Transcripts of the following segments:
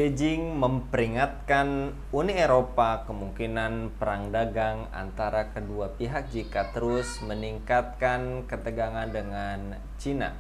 Beijing memperingatkan Uni Eropa kemungkinan perang dagang antara kedua pihak jika terus meningkatkan ketegangan dengan Cina.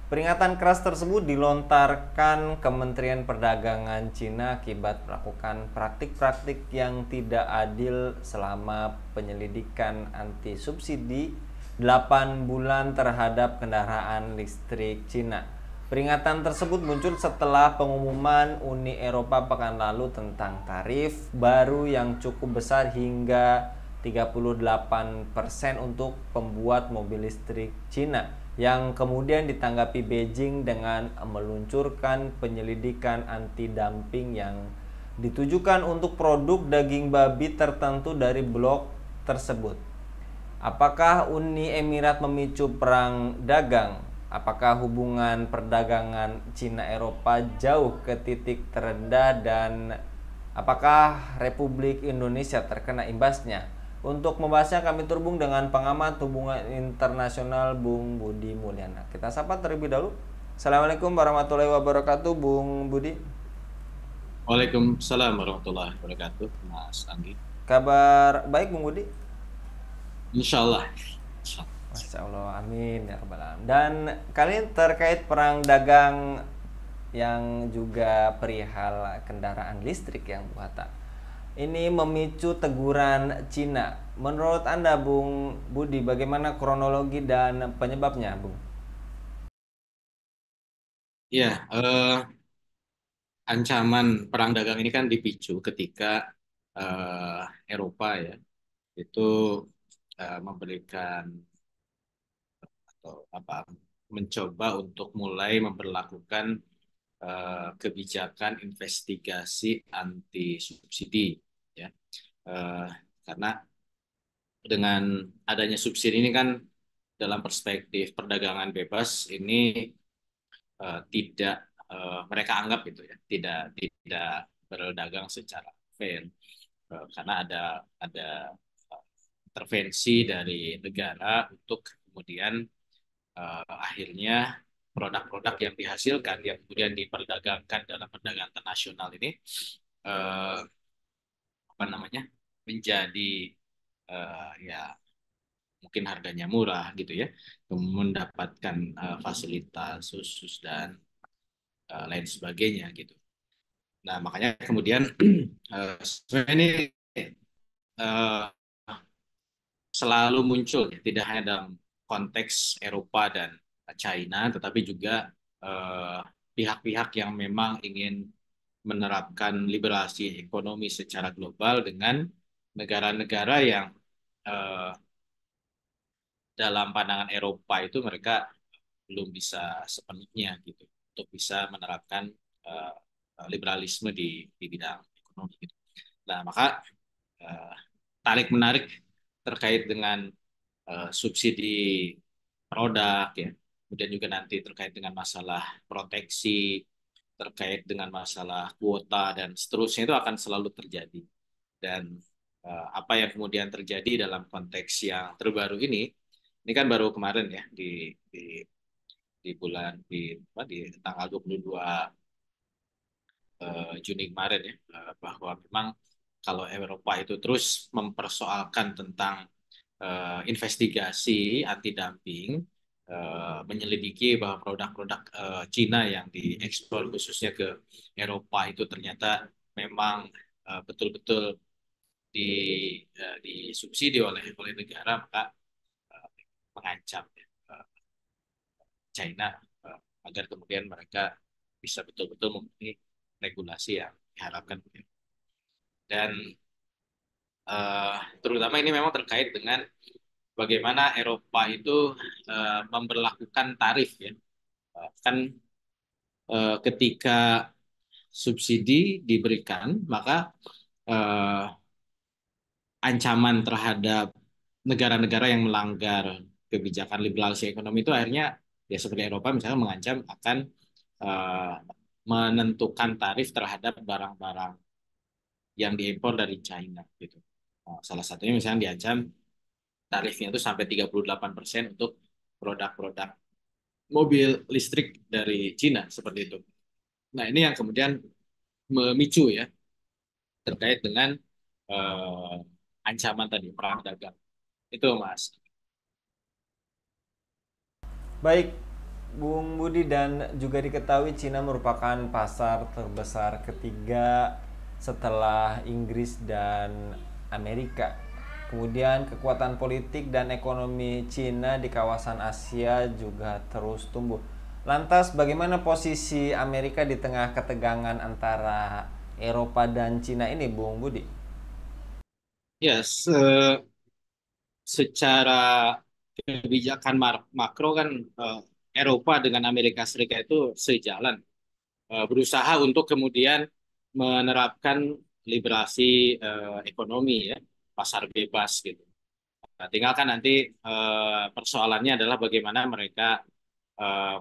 Peringatan keras tersebut dilontarkan Kementerian Perdagangan Cina akibat melakukan praktik-praktik yang tidak adil selama penyelidikan anti subsidi 8 bulan terhadap kendaraan listrik Cina. Peringatan tersebut muncul setelah pengumuman Uni Eropa pekan lalu tentang tarif baru yang cukup besar hingga 38% untuk pembuat mobil listrik Cina, yang kemudian ditanggapi Beijing dengan meluncurkan penyelidikan anti-dumping yang ditujukan untuk produk daging babi tertentu dari blok tersebut. Apakah Uni Emirat memicu perang dagang? Apakah hubungan perdagangan Cina-Eropa jauh ke titik terendah dan apakah Republik Indonesia terkena imbasnya? Untuk membahasnya kami terhubung dengan pengamat hubungan internasional Bung Budi Mulyana. Kita sapa terlebih dahulu. Assalamualaikum warahmatullahi wabarakatuh, Bung Budi. Waalaikumsalam warahmatullahi wabarakatuh, Mas Anggi. Kabar baik, Bung Budi? Insya Allah. Masya Allah, amin ya rabbal alamin. Dan kali ini terkait perang dagang yang juga perihal kendaraan listrik yang buatan. Ini memicu teguran Cina. Menurut Anda, Bung Budi, bagaimana kronologi dan penyebabnya, Bung? Ya, ancaman perang dagang ini kan dipicu ketika eh, Eropa ya itu memberikan atau apa mencoba untuk mulai memperlakukan kebijakan investigasi anti subsidi ya. Eh, karena dengan adanya subsidi ini kan dalam perspektif perdagangan bebas ini tidak mereka anggap gitu ya tidak berdagang secara fair. Karena ada intervensi dari negara untuk kemudian akhirnya produk-produk yang dihasilkan yang kemudian diperdagangkan dalam perdagangan internasional ini eh, apa namanya menjadi ya mungkin harganya murah gitu ya, mendapatkan fasilitas khusus dan lain sebagainya gitu. Nah, makanya kemudian sebenarnya ini eh, selalu muncul, ya, tidak hanya dalam konteks Eropa dan China, tetapi juga eh, pihak-pihak yang memang ingin menerapkan liberalisasi ekonomi secara global dengan negara-negara yang eh, dalam pandangan Eropa itu mereka belum bisa sepenuhnya gitu untuk bisa menerapkan eh, liberalisme di bidang ekonomi gitu. Nah, maka eh, tarik menarik terkait dengan subsidi produk ya, kemudian juga nanti terkait dengan masalah proteksi, terkait dengan masalah kuota dan seterusnya itu akan selalu terjadi. Dan apa yang kemudian terjadi dalam konteks yang terbaru ini kan baru kemarin ya di bulan di tanggal 22 Juni kemarin ya, bahwa memang kalau Eropa itu terus mempersoalkan tentang investigasi anti dumping, menyelidiki bahwa produk-produk Cina yang diekspor khususnya ke Eropa itu ternyata memang betul-betul di disubsidi oleh negara, maka uh, mengancam China agar kemudian mereka bisa betul-betul memenuhi regulasi yang diharapkan. Dan uh, terutama ini memang terkait dengan bagaimana Eropa itu memberlakukan tarif ya. Kan ketika subsidi diberikan, maka uh, ancaman terhadap negara-negara yang melanggar kebijakan liberalisasi ekonomi itu akhirnya ya seperti Eropa misalnya mengancam akan uh, menentukan tarif terhadap barang-barang yang diimpor dari China gitu. Salah satunya misalnya diancam tarifnya itu sampai 38% untuk produk-produk mobil listrik dari Cina seperti itu. Nah, ini yang kemudian memicu ya terkait dengan eh, ancaman tadi perang dagang itu Mas. Baik, Bung Budi, dan juga diketahui Cina merupakan pasar terbesar ketiga setelah Inggris dan Amerika. Kemudian kekuatan politik dan ekonomi Cina di kawasan Asia juga terus tumbuh. Lantas bagaimana posisi Amerika di tengah ketegangan antara Eropa dan Cina ini, Bung Budi? Ya, secara kebijakan makro kan eh, Eropa dengan Amerika Serikat itu sejalan. Berusaha untuk kemudian menerapkan liberasi ekonomi ya, pasar bebas gitu. Nah, tinggal kan nanti persoalannya adalah bagaimana mereka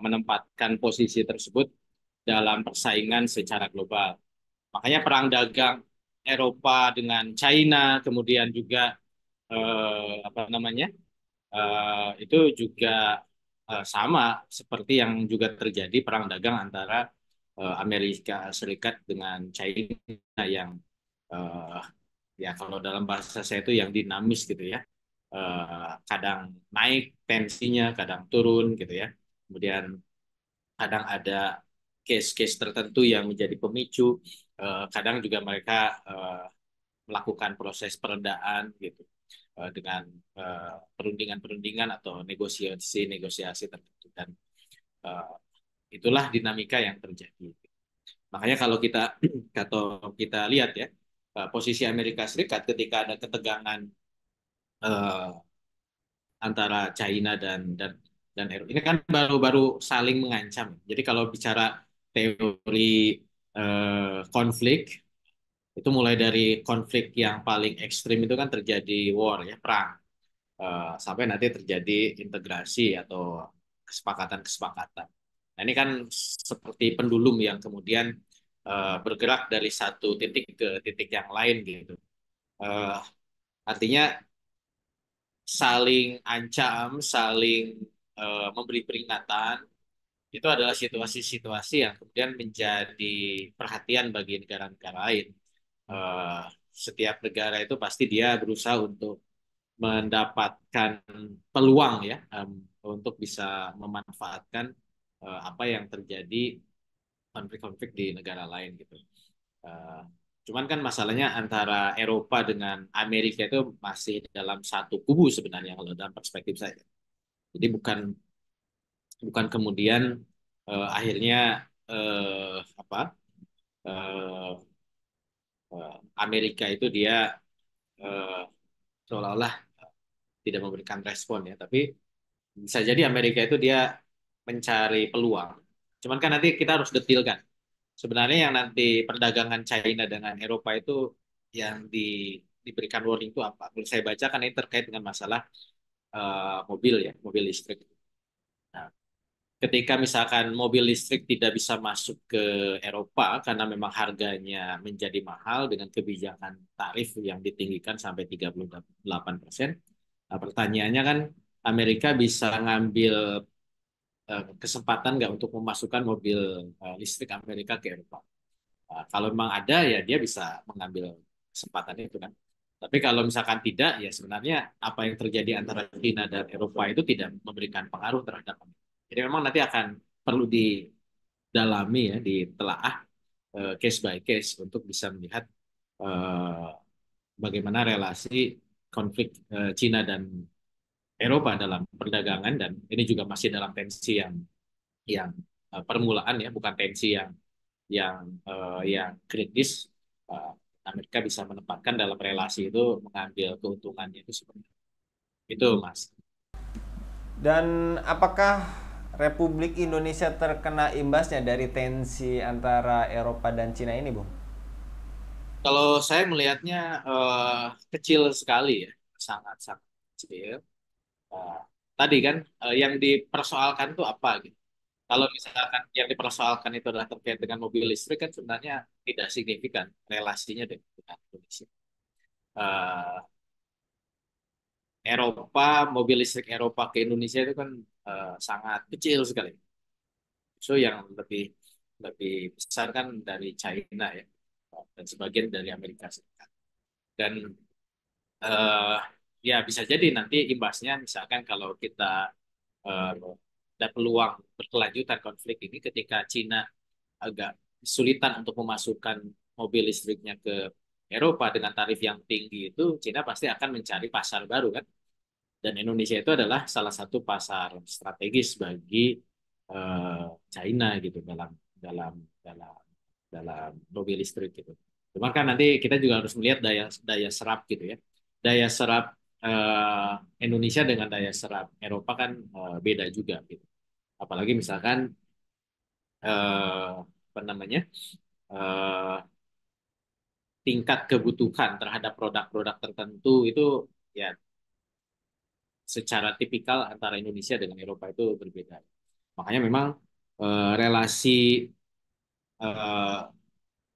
menempatkan posisi tersebut dalam persaingan secara global. Makanya perang dagang Eropa dengan China, kemudian juga apa namanya, itu juga sama seperti yang juga terjadi perang dagang antara Amerika Serikat dengan China yang eh, ya kalau dalam bahasa saya itu yang dinamis gitu ya. Kadang naik tensinya, kadang turun gitu ya. Kemudian kadang ada case-case tertentu yang menjadi pemicu. Kadang juga mereka melakukan proses peredaan gitu dengan perundingan-perundingan atau negosiasi-negosiasi tertentu dan uh, itulah dinamika yang terjadi. Makanya kalau kita atau kita lihat ya posisi Amerika Serikat ketika ada ketegangan uh, antara China dan Eropa ini kan baru-baru saling mengancam. Jadi kalau bicara teori konflik itu mulai dari konflik yang paling ekstrim itu kan terjadi war ya perang. Sampai nanti terjadi integrasi atau kesepakatan-kesepakatan. Nah, ini kan seperti pendulum yang kemudian bergerak dari satu titik ke titik yang lain gitu. Uh, Artinya saling ancam, saling memberi peringatan, itu adalah situasi-situasi yang kemudian menjadi perhatian bagi negara-negara lain. Uh, Setiap negara itu pasti dia berusaha untuk mendapatkan peluang ya untuk bisa memanfaatkan apa yang terjadi konflik-konflik di negara lain gitu. Uh, Cuman kan masalahnya antara Eropa dengan Amerika itu masih dalam satu kubu sebenarnya kalau dalam perspektif saya. Jadi bukan bukan kemudian akhirnya apa uh, Amerika itu dia uh, seolah-olah tidak memberikan respon ya, tapi bisa jadi Amerika itu dia mencari peluang. Cuman kan nanti kita harus detilkan. Sebenarnya yang nanti perdagangan China dengan Eropa itu yang diberikan warning itu apa? Kalau saya baca kan ini terkait dengan masalah mobil ya, mobil listrik. Nah, ketika misalkan mobil listrik tidak bisa masuk ke Eropa karena memang harganya menjadi mahal dengan kebijakan tarif yang ditinggikan sampai 38%. Nah, pertanyaannya kan Amerika bisa ngambil kesempatan nggak untuk memasukkan mobil listrik Amerika ke Eropa. Kalau memang ada ya dia bisa mengambil kesempatan itu kan. Tapi kalau misalkan tidak ya sebenarnya apa yang terjadi antara China dan Eropa itu tidak memberikan pengaruh terhadap Amerika. Jadi memang nanti akan perlu didalami ya, ditelaah case by case untuk bisa melihat eh, bagaimana relasi konflik China dan Eropa dalam perdagangan dan ini juga masih dalam tensi yang permulaan ya, bukan tensi yang kritis. Uh, Amerika bisa menempatkan dalam relasi itu mengambil keuntungannya itu sebenarnya. Itu Mas. Dan apakah Republik Indonesia terkena imbasnya dari tensi antara Eropa dan Cina ini, Bung? Kalau saya melihatnya kecil sekali ya, sangat sangat kecil. Uh, Tadi kan yang dipersoalkan itu apa gitu. Kalau misalkan yang dipersoalkan itu adalah terkait dengan mobil listrik kan sebenarnya tidak signifikan relasinya dengan Indonesia. Uh, Eropa, mobil listrik Eropa ke Indonesia itu kan sangat kecil sekali. So yang lebih lebih besar kan dari China ya. dan sebagian dari Amerika Serikat. Dan eh, ya bisa jadi nanti imbasnya misalkan kalau kita eh, ada peluang berkelanjutan konflik ini ketika Cina agak kesulitan untuk memasukkan mobil listriknya ke Eropa dengan tarif yang tinggi itu, Cina pasti akan mencari pasar baru kan. Dan Indonesia itu adalah salah satu pasar strategis bagi eh, China gitu dalam dalam dalam mobil listrik gitu. Cuman kan nanti kita juga harus melihat daya daya serap gitu ya. Daya serap eh, Indonesia dengan daya serap Eropa kan beda juga gitu. Apalagi misalkan apa namanya eh, tingkat kebutuhan terhadap produk-produk tertentu itu ya secara tipikal antara Indonesia dengan Eropa itu berbeda. Makanya memang relasi eh,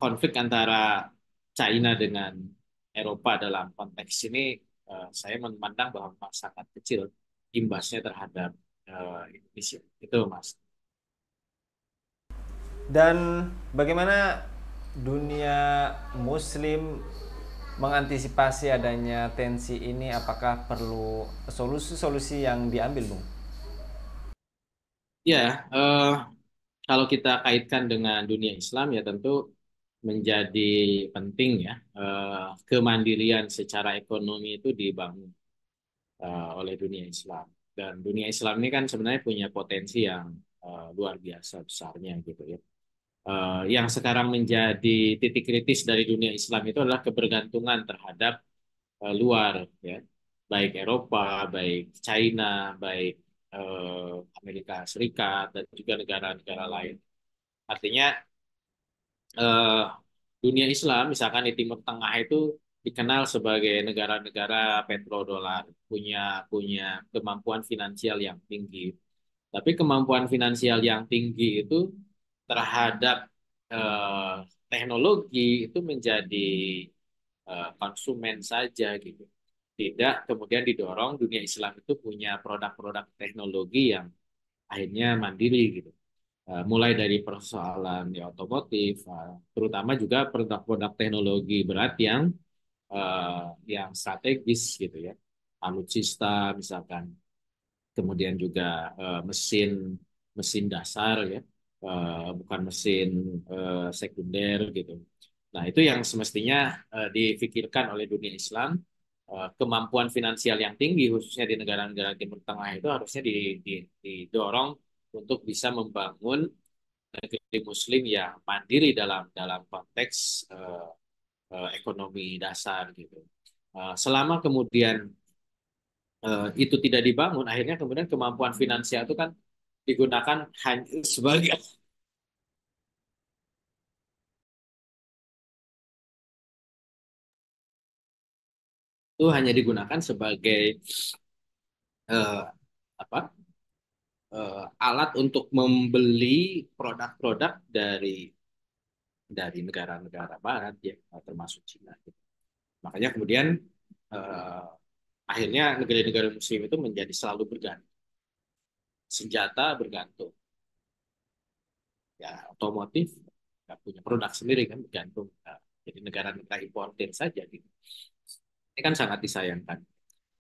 konflik antara China dengan Eropa dalam konteks ini saya memandang bahwa memang sangat kecil imbasnya terhadap Indonesia. Itu Mas. Dan bagaimana dunia Muslim mengantisipasi adanya tensi ini? Apakah perlu solusi-solusi yang diambil, Bung? Ya, kalau kita kaitkan dengan dunia Islam ya tentu menjadi penting ya kemandirian secara ekonomi itu dibangun oleh dunia Islam. Dan dunia Islam ini kan sebenarnya punya potensi yang luar biasa besarnya gitu ya. Yang sekarang menjadi titik kritis dari dunia Islam itu adalah kebergantungan terhadap luar ya, baik Eropa, baik China, baik Amerika Serikat dan juga negara-negara lain. Artinya eh, dunia Islam, misalkan di Timur Tengah itu dikenal sebagai negara-negara petrodolar, punya punya kemampuan finansial yang tinggi. Tapi kemampuan finansial yang tinggi itu terhadap eh, teknologi itu menjadi konsumen saja gitu. Tidak kemudian didorong dunia Islam itu punya produk-produk teknologi yang akhirnya mandiri gitu. Mulai dari persoalan di otomotif, terutama juga produk-produk teknologi berat yang strategis gitu ya, alutsista misalkan, kemudian juga mesin mesin dasar ya, bukan mesin sekunder gitu. Nah itu yang semestinya difikirkan oleh dunia Islam, kemampuan finansial yang tinggi khususnya di negara-negara Timur Tengah itu harusnya didorong untuk bisa membangun negeri Muslim yang mandiri dalam dalam konteks ekonomi dasar gitu. Selama kemudian itu tidak dibangun, akhirnya kemudian kemampuan finansial itu kan digunakan hanya sebagai itu hanya digunakan sebagai eh, apa alat untuk membeli produk-produk dari negara-negara Barat ya, termasuk Cina. Gitu. Makanya kemudian eh, akhirnya negara-negara Muslim itu menjadi selalu bergantung senjata, bergantung ya otomotif, nggak punya produk sendiri kan, bergantung jadi negara-negara importir saja gitu. Ini kan sangat disayangkan.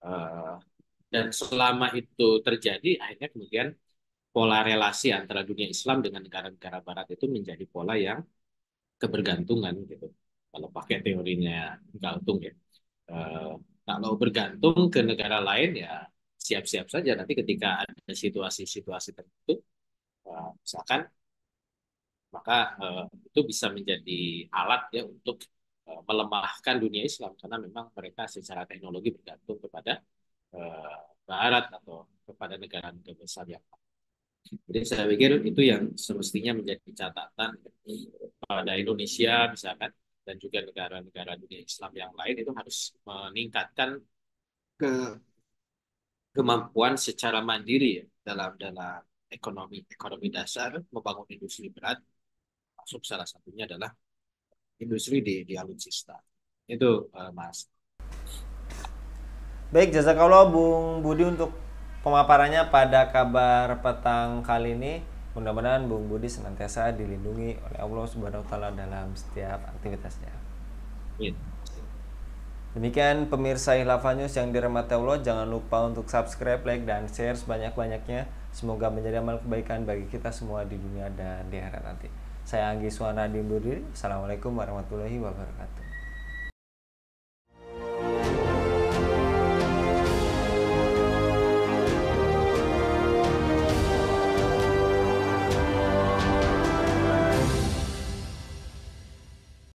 Eh, dan selama itu terjadi, akhirnya kemudian pola relasi antara dunia Islam dengan negara-negara Barat itu menjadi pola yang kebergantungan gitu. Kalau pakai teorinya Galtung ya. Eh, kalau bergantung ke negara lain ya siap-siap saja nanti ketika ada situasi-situasi tertentu, misalkan maka itu bisa menjadi alat ya untuk melemahkan dunia Islam karena memang mereka secara teknologi bergantung kepada eh, Barat atau kepada negara-negara besar yang lain. Jadi saya pikir itu yang semestinya menjadi catatan pada Indonesia misalkan dan juga negara-negara dunia Islam yang lain itu harus meningkatkan ke kemampuan secara mandiri ya dalam dalam ekonomi ekonomi dasar membangun industri berat masuk salah satunya adalah industri di alutsista itu Mas. Baik, jazakallah Bung Budi untuk pemaparannya pada kabar petang kali ini. Mudah-mudahan Bung Budi senantiasa dilindungi oleh Allah Subhanahu wa taala dalam setiap aktivitasnya. Amin. Demikian pemirsa Hilafah News yang dirahmati Allah, jangan lupa untuk subscribe, like, dan share sebanyak-banyaknya. Semoga menjadi amal kebaikan bagi kita semua di dunia dan di akhirat nanti. Saya Anggi Suwana undur diri. Assalamualaikum warahmatullahi wabarakatuh.